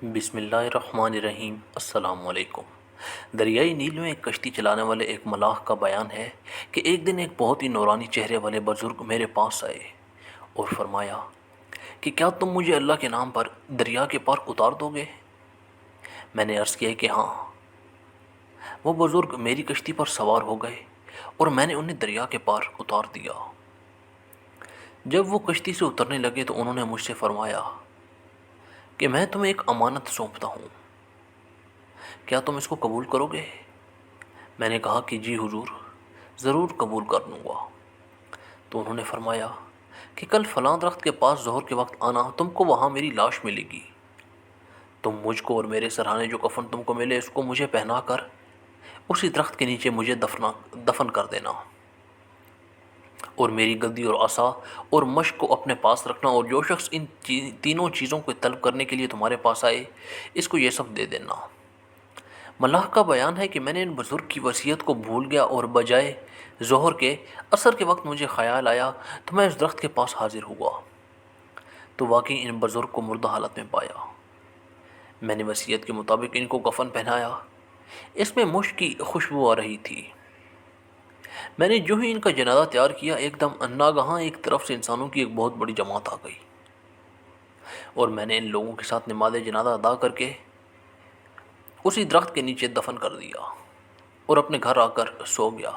بسم اللہ الرحمن الرحیم۔ السلام علیکم۔ دریائے نیل میں ایک کشتی چلانے والے ایک ملاح کا بیان ہے کہ ایک دن ایک بہت ہی نورانی چہرے والے بزرگ میرے پاس آئے اور فرمایا کہ کیا تم مجھے اللہ کے نام پر دریا کے پار اتار دو گے؟ میں نے عرض کیا کہ ہاں۔ وہ بزرگ میری کشتی پر سوار ہو گئے اور میں نے انہیں دریا کے پار اتار دیا۔ جب وہ کشتی سے اترنے لگے تو انہوں نے مجھ سے فرمایا کہ میں تمہیں ایک امانت سونپتا ہوں، کیا تم اس کو قبول کرو گے؟ میں نے کہا کہ جی حضور، ضرور قبول کر لوں گا۔ تو انہوں نے فرمایا کہ کل فلاں درخت کے پاس ظہر کے وقت آنا، تم کو وہاں میری لاش ملے گی، تم مجھ کو اور میرے سرہانے جو کفن تم کو ملے اس کو مجھے پہنا کر اسی درخت کے نیچے مجھے دفن کر دینا، اور میری گدی اور عصا اور مشق کو اپنے پاس رکھنا، اور جو شخص ان تینوں چیزوں کو طلب کرنے کے لیے تمہارے پاس آئے اس کو یہ سب دے دینا۔ ملاح کا بیان ہے کہ میں نے ان بزرگ کی وصیت کو بھول گیا اور بجائے ظہر کے عصر کے وقت مجھے خیال آیا تو میں اس درخت کے پاس حاضر ہوا تو واقعی ان بزرگ کو مردہ حالت میں پایا۔ میں نے وصیت کے مطابق ان کو کفن پہنایا، اس میں مشک کی خوشبو آ رہی تھی۔ میں نے جو ہی ان کا جنازہ تیار کیا، ایک دم ناگہاں ایک طرف سے انسانوں کی ایک بہت بڑی جماعت آ گئی، اور میں نے ان لوگوں کے ساتھ نماز جنازہ ادا کر کے اسی درخت کے نیچے دفن کر دیا اور اپنے گھر آ کر سو گیا۔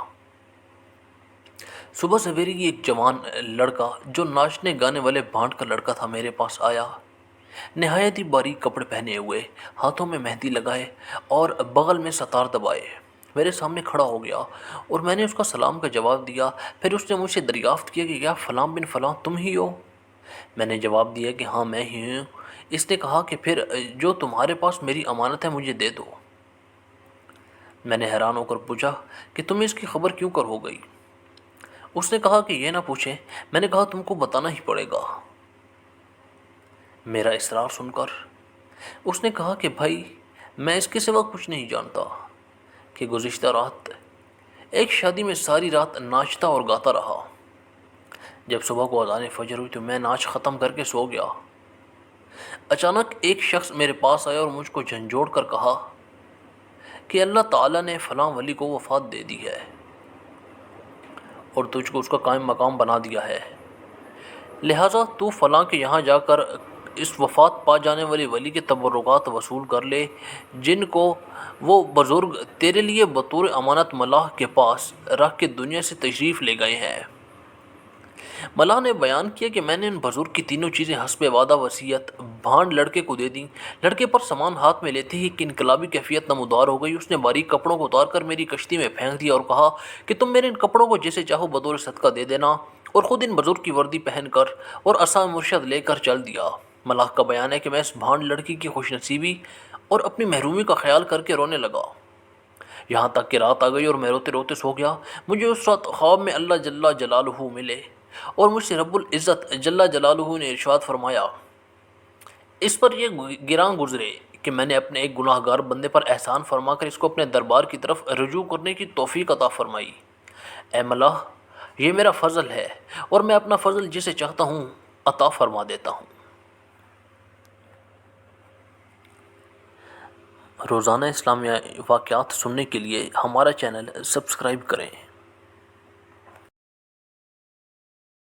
صبح سویرے ہی ایک جوان لڑکا جو ناچنے گانے والے بھانڈ کا لڑکا تھا میرے پاس آیا، نہایت ہی باریک کپڑے پہنے ہوئے، ہاتھوں میں مہندی لگائے اور بغل میں ستار دبائے میرے سامنے کھڑا ہو گیا، اور میں نے اس کا سلام کا جواب دیا۔ پھر اس نے مجھ سے دریافت کیا کہ کیا فلاں بن فلاں تم ہی ہو؟ میں نے جواب دیا کہ ہاں میں ہی ہوں۔ اس نے کہا کہ پھر جو تمہارے پاس میری امانت ہے مجھے دے دو۔ میں نے حیران ہو کر پوچھا کہ تمہیں اس کی خبر کیوں کر ہو گئی؟ اس نے کہا کہ یہ نہ پوچھیں۔ میں نے کہا تم کو بتانا ہی پڑے گا۔ میرا اصرار سن کر اس نے کہا کہ بھائی میں اس کے سوا کچھ نہیں جانتا کہ گزشتہ رات ایک شادی میں ساری رات ناچتا اور گاتا رہا۔ جب صبح کو اذان فجر ہوئی تو میں ناچ ختم کر کے سو گیا۔ اچانک ایک شخص میرے پاس آیا اور مجھ کو جھنجھوڑ کر کہا کہ اللہ تعالیٰ نے فلاں ولی کو وفات دے دی ہے اور تجھ کو اس کا قائم مقام بنا دیا ہے، لہٰذا تو فلاں کے یہاں جا کر اس وفات پا جانے والے ولی کے تبرکات وصول کر لے جن کو وہ بزرگ تیرے لیے بطور امانت ملاح کے پاس رکھ کے دنیا سے تشریف لے گئے ہیں۔ ملاح نے بیان کیا کہ میں نے ان بزرگ کی تینوں چیزیں حسب وعدہ وصیت بھانڈ لڑکے کو دے دیں۔ لڑکے پر سامان ہاتھ میں لیتے ہی ایک انقلابی کیفیت نمودار ہو گئی۔ اس نے باریک کپڑوں کو اتار کر میری کشتی میں پھینک دیا اور کہا کہ تم میرے ان کپڑوں کو جسے چاہو بطور صدقہ دے دینا، اور خود ان بزرگ کی وردی پہن کر اور عصا مرشد لے کر چل دیا۔ ملاح کا بیان ہے کہ میں اس بھانڈ لڑکی کی خوش نصیبی اور اپنی محرومی کا خیال کر کے رونے لگا، یہاں تک کہ رات آ گئی اور میں روتے روتے سو گیا۔ مجھے اس رات خواب میں اللہ جل جلالہ ملے اور مجھ سے رب العزت جل جلالہ نے ارشاد فرمایا، اس پر یہ گراں گزرے کہ میں نے اپنے ایک گناہ گار بندے پر احسان فرما کر اس کو اپنے دربار کی طرف رجوع کرنے کی توفیق عطا فرمائی۔ اے ملاح، یہ میرا فضل ہے اور میں اپنا فضل جسے چاہتا ہوں عطا فرما دیتا ہوں۔ روزانہ اسلامیہ واقعات سننے کے لیے ہمارا چینل سبسکرائب کریں۔